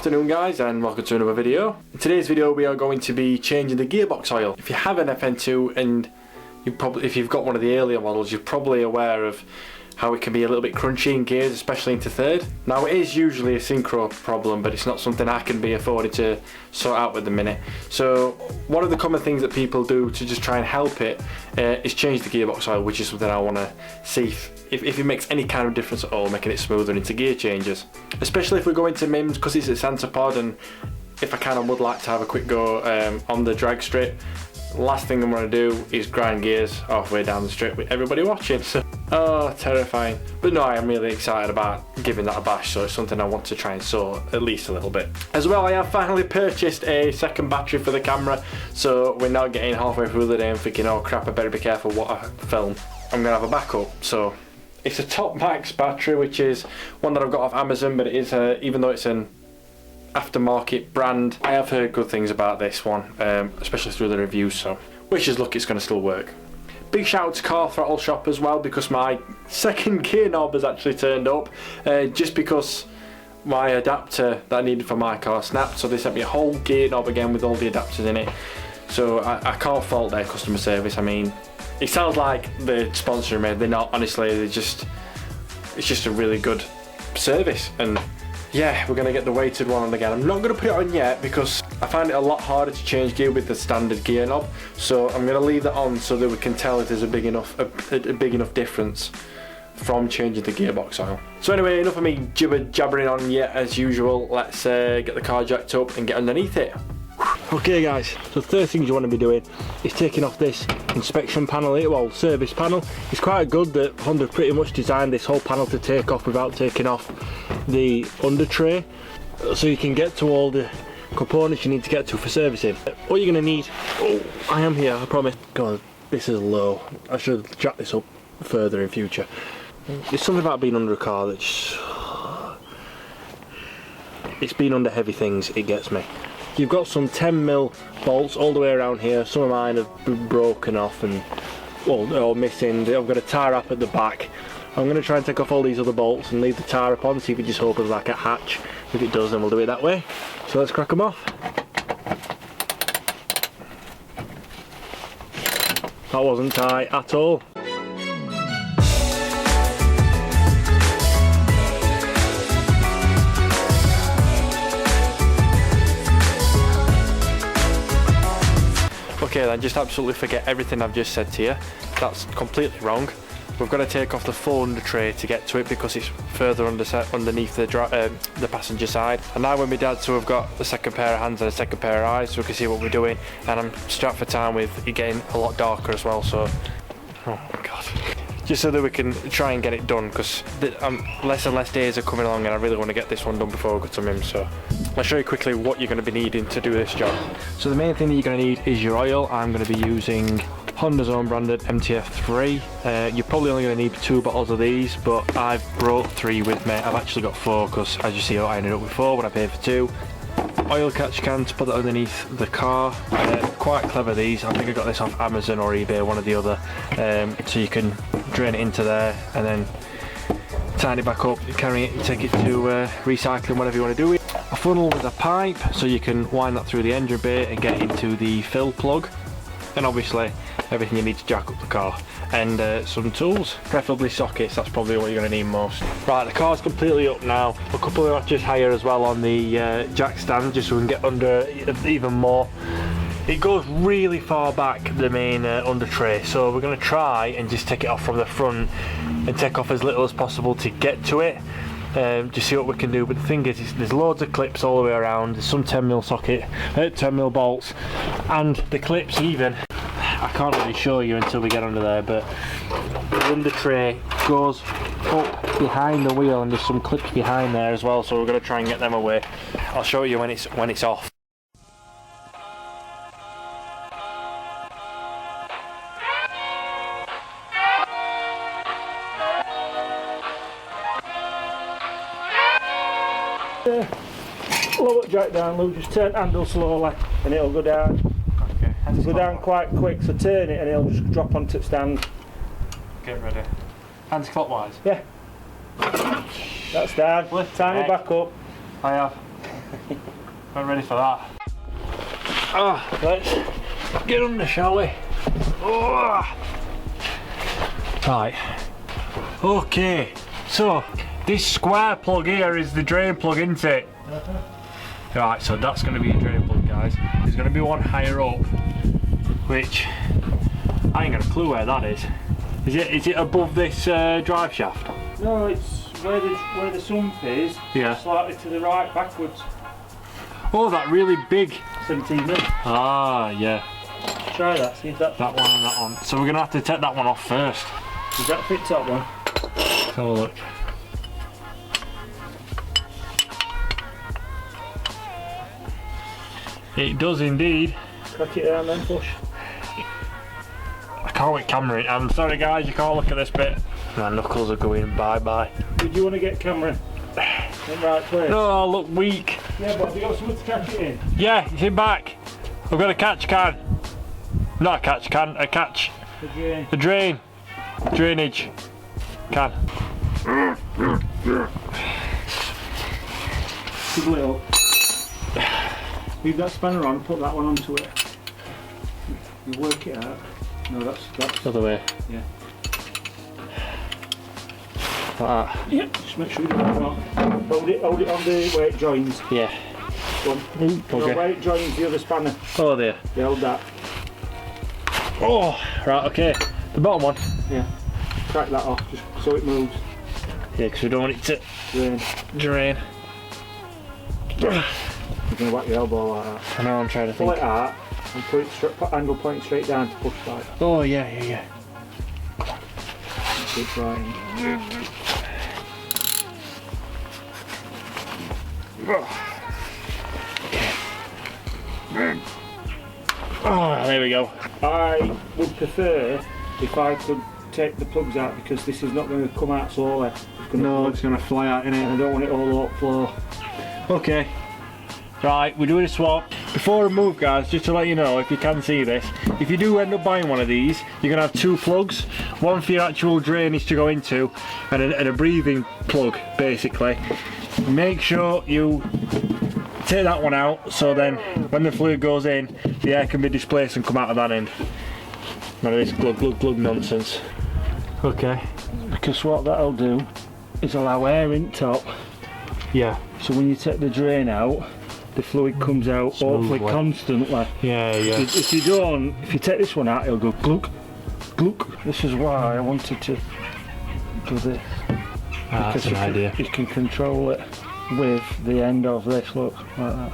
afternoon guys, and welcome to another video. In today's video we are going to be changing the gearbox oil. If you have an FN2 and if you've got one of the earlier models, you're probably aware of how it can be a little bit crunchy in gears, especially into third. Now it is usually a synchro problem, but it's not something I can be afforded to sort out at the minute. So one of the common things that people do to just try and help it is change the gearbox oil, which is something I want to see if it makes any kind of difference at all, making it smoother into gear changes. Especially if we go into MIMS, because it's a centre pod, and if I kind of would like to have a quick go on the drag strip. Last thing I'm going to do is grind gears halfway down the strip with everybody watching. So, oh, terrifying. But no, I am really excited about giving that a bash, so it's something I want to try and sort at least a little bit. As well, I have finally purchased a second battery for the camera, so we're not getting halfway through the day and thinking, oh crap, I better be careful what I film. I'm going to have a backup. So it's a Top Max battery, which is one that I've got off Amazon, but it is even though it's an aftermarket brand, I have heard good things about this one, especially through the reviews, so wish us luck it's going to still work. Big shout out to Car Throttle Shop as well, because my second gear knob has actually turned up, just because my adapter that I needed for my car snapped, so they sent me a whole gear knob again with all the adapters in it. So I can't fault their customer service. I mean, it sounds like they're sponsoring me, they're not, honestly. It's just a really good service. And yeah, we're going to get the weighted one on again. I'm not going to put it on yet because I find it a lot harder to change gear with the standard gear knob. So I'm going to leave that on so that we can tell if there's a big enough difference from changing the gearbox oil. So anyway, enough of me jabbering on yet as usual. Let's get the car jacked up and get underneath it. Okay guys, so the third thing you want to be doing is taking off this inspection panel here, well, service panel. It's quite good that Honda pretty much designed this whole panel to take off without taking off the under tray, so you can get to all the components you need to get to for servicing. What you're going to need, oh, I am here, I promise. God, this is low. I should jack this up further in future. There's something about being under a car that's, it's been under heavy things, it gets me. You've got some 10mm bolts all the way around here. Some of mine have been broken off and, well, or missing. I've got a tie wrap at the back. I'm going to try and take off all these other bolts and leave the tie wrap on, see if it just opens like a hatch. If it does, then we'll do it that way. So let's crack them off. That wasn't tight at all. Okay then, just absolutely forget everything I've just said to you. That's completely wrong. We've got to take off the full under tray to get to it because it's further underneath the passenger side. And now we're my dad, so we've got a second pair of hands and a second pair of eyes, so we can see what we're doing. And I'm strapped for time with it getting a lot darker as well, so oh my god. Just so that we can try and get it done, because less and less days are coming along and I really want to get this one done before we go to MIMS. So I'll show you quickly what you're going to be needing to do this job. So the main thing that you're going to need is your oil. I'm going to be using Honda's own branded MTF3. You're probably only going to need 2 bottles of these, but I've brought 3 with me. I've actually got 4 because, as you see, I ended up with 4 when I paid for 2. Oil catch can to put that underneath the car. Quite clever these. I think I got this off Amazon or eBay, one or the other. So you can drain it into there and then tighten it back up, carry it, take it to recycling, whatever you want to do. A funnel with a pipe, so you can wind that through the engine bay and get into the fill plug. And obviously everything you need to jack up the car, and some tools, preferably sockets. That's probably what you're going to need most. Right, the car's completely up now. A couple of notches higher as well on the jack stand, just so we can get under even more. It goes really far back, the main under tray, so we're going to try and just take it off from the front and take off as little as possible to get to it. Just see what we can do. But the thing is there's loads of clips all the way around. There's some 10mm socket, 10mm bolts, and the clips even, I can't really show you until we get under there, but the under tray goes up behind the wheel and there's some clips behind there as well, so we're going to try and get them away. I'll show you when it's off. Lower jack down, Luke, just turn handle slowly and it'll go down. Okay. It'll go down quite quick, so turn it and it'll just drop onto the stand. Get ready. Hands clockwise? Yeah. That's down. Time it back up. I have. I'm ready for that. Let's get under, shall we? Right. Okay. So this square plug here is the drain plug, isn't it? Right. So that's going to be a drain plug, guys. There's going to be one higher up, which I ain't got a clue where that is. Is it above this drive shaft? No, it's where the sump is. Yeah. Slightly to the right, backwards. Oh, that really big. 17 mil. Ah, yeah. Try that. See if that. That one and that one. So we're gonna have to take that one off first. Does that fit top one? Let's have a look. It does indeed. Crack it down then, push. I can't with camera in. I'm sorry guys, you can't look at this bit. My knuckles are going bye-bye. Did you want to get camera in the right place? No, I look weak. Yeah, but have you got something to catch it in? Yeah, it's in back. I've got a catch can. Not a catch can, a catch. The drain. The drain. Drainage. Can. Double it up. Leave that spanner on, put that one onto it. You work it out. No, that's The other way. yeah. Like that. Yeah. Just make sure you don't want. Hold it on the where it joins. Yeah. One. Okay. No, where it joins the other spanner. Oh there. Yeah, hold that. Oh, right, okay. The bottom one. Yeah. Crack that off, just so it moves. Yeah, because we don't want it to Drain. drain. You're gonna whack your elbow like that. I know, I'm trying to Pull think. it out and put it angle pointing straight down to push back. Oh, yeah. Keep right. Oh, there we go. I would prefer if I could take the plugs out because this is not going to come out slowly. It's going to fly out, innit? I don't want it all overflow. Okay. Right, we're doing a swap. Before we move, guys, just to let you know, if you can see this, if you do end up buying one of these, you're going to have two plugs. One for your actual drainage to go into, and a breathing plug, basically. Make sure you take that one out, so then when the fluid goes in, the air can be displaced and come out of that end. None of this glug nonsense. Okay. Because what that'll do is allow air in top. Yeah. So when you take the drain out, the fluid comes out hopefully constantly. Yeah. If you take this one out, it'll go glug, glug. This is why I wanted to do this. That's an idea. You can control it with the end of this, look, like that.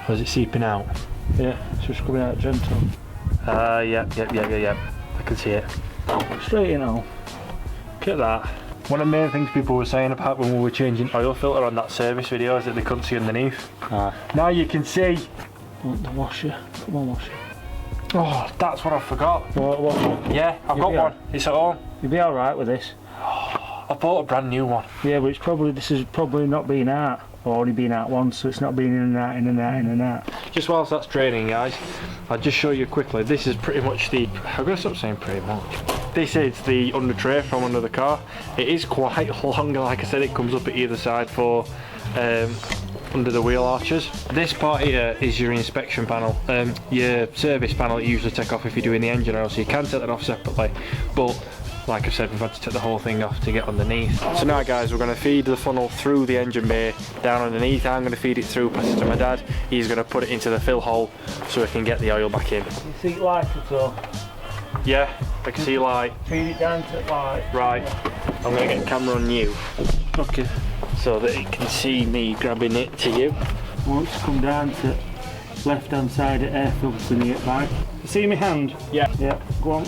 Was it seeping out? Yeah, it's just coming out gentle. Yep. I can see it. Straight in now. Look at that. One of the main things people were saying about when we were changing oil filter on that service video is that they couldn't see underneath. Now you can see. Want the washer? Come on, washer. Oh, that's what I forgot. What? Yeah, I've got one. It's at home. You'll be alright with this. I bought a brand new one. Yeah, but this has probably not been out. Or only been out once, so it's not been in and out. Just whilst that's draining, guys, I'll just show you quickly. This is pretty much the. I'm going to stop saying pretty much. This is the under tray from under the car. It is quite long, like I said, it comes up at either side for under the wheel arches. This part here is your inspection panel, your service panel you usually take off if you're doing the engine oil, so you can take that off separately, but like I said, we've had to take the whole thing off to get underneath. So now guys, we're going to feed the funnel through the engine bay down underneath. I'm going to feed it through, pass it to my dad. He's going to put it into the fill hole so we can get the oil back in. You see light at all? Yeah, I can see light. Feed it down to light. Right, I'm going to get the camera on you. Okay. So that it can see me grabbing it to you. Once come down to left hand side of air filtering it back. You see my hand? Yeah. Yeah, go on.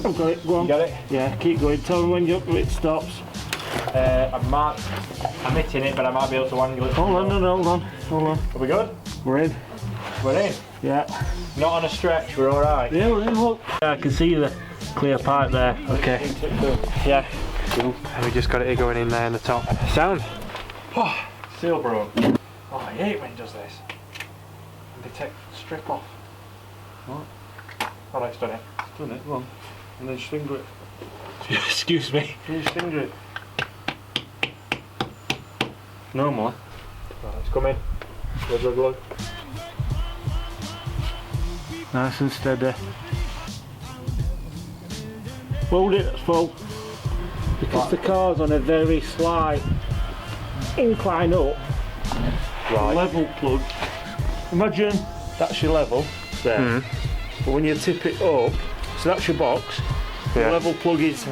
I've got it, go on. You got it? Yeah, keep going. Tell me when it stops. I'm hitting it, but I might be able to angle it. Hold on. Are we good? We're in. We're in. Yeah. Not on a stretch, we're alright. Yeah, we're in, look. Yeah, I can see the clear pipe there. Okay. Yeah. Cool. And we just got it going in there in the top. Sound? Oh, seal broke. Oh, I hate when it does this. And they take the strip off. What? Oh, no, it's done it. It's done it, go on. And then just finger it. Excuse me. Just finger it. Normally. Right, it's coming. Glug, glug, glug. Nice and steady. Hold it, that's full. Because the car's on a very slight incline up. Right. Level plug. Imagine that's your level there. But when you tip it up, so that's your box. Yeah. The level plug is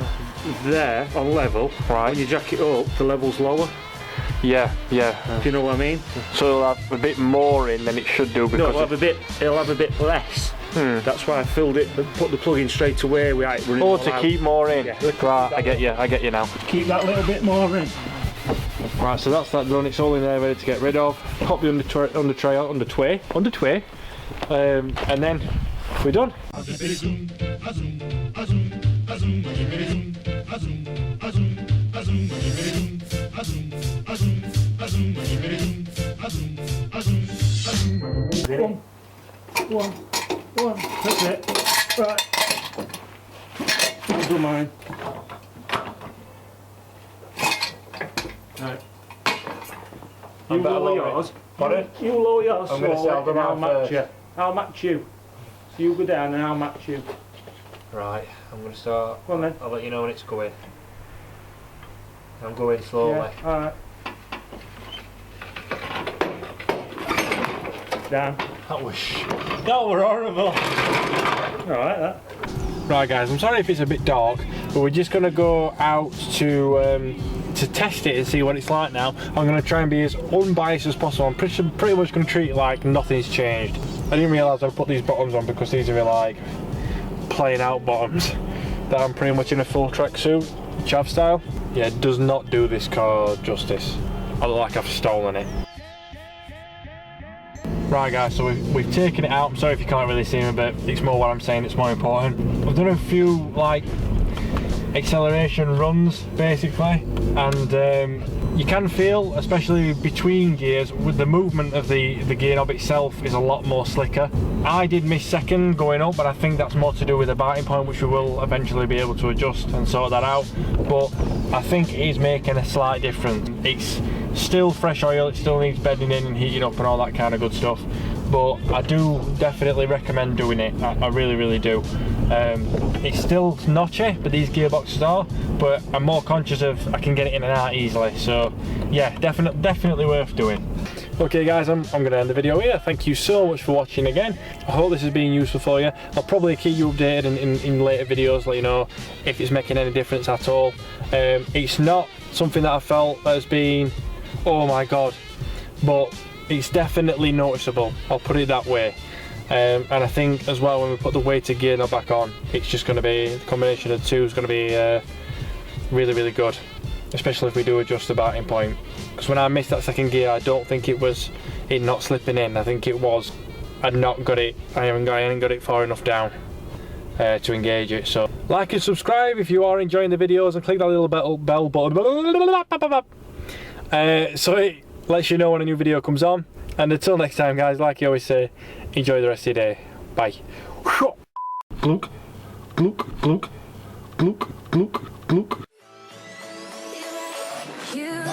there on level. Right. When you jack it up, the level's lower. Yeah, yeah. Do you know what I mean? So it'll have a bit more in than it should do because No, it'll have a bit less. That's why I filled it, but put the plug in straight away without it running all to out. keep more in. Yeah. Right, I get you now. Keep that little bit more in. Right, so that's that done. It's all in there, ready to get rid of. Pop the under tray, and then we're done. One. That's it. Right. I'll do mine. Right. You lower yours. Pardon? You lower yours I'm going to say I'll go and I'll down match first. you. I'll match you. So you go down and I'll match you. Right, I'm going to start. Go on then. I'll let you know when it's going. I'm going slowly. Yeah, alright. Down. That were horrible. Alright, that. Right guys, I'm sorry if it's a bit dark, but we're just going to go out to test it and see what it's like now. I'm going to try and be as unbiased as possible. I'm pretty much going to treat it like nothing's changed. I didn't realise I'd put these bottoms on because these are like playing out bottoms. That I'm pretty much in a full tracksuit, chav style. Yeah, it does not do this car justice. I look like I've stolen it. Right guys, so we've taken it out. I'm sorry if you can't really see me, but it's more what I'm saying, it's more important. I've done a few like acceleration runs basically, and you can feel, especially between gears, with the movement of the gear knob itself is a lot more slicker. I did miss second going up, but I think that's more to do with the biting point, which we will eventually be able to adjust and sort that out. But I think it is making a slight difference. It's still fresh oil, it still needs bedding in and heating up and all that kind of good stuff, but I do definitely recommend doing it. I really do. It's still notchy, but these gearboxes are, but I'm more conscious of I can get it in and out easily, so yeah, definitely worth doing. Okay guys, I'm going to end the video here. Thank you so much for watching again. I hope this has been useful for you. I'll probably keep you updated in later videos, let you know if it's making any difference at all. It's not something that I felt has been, oh my god, but it's definitely noticeable, I'll put it that way. And I think as well, when we put the weighted gear knob back on, it's just going to be, the combination of the two is going to be really good, especially if we do adjust the biting point. Because when I missed that second gear, I don't think it was it not slipping in. I think it was I'd not got it. I hadn't got it far enough down to engage it. So like and subscribe if you are enjoying the videos, and click that little bell button so it lets you know when a new video comes on. And until next time guys, like you always say, enjoy the rest of your day. Bye. Gluk, gluk, gluk, gluk, gluk, gluk. You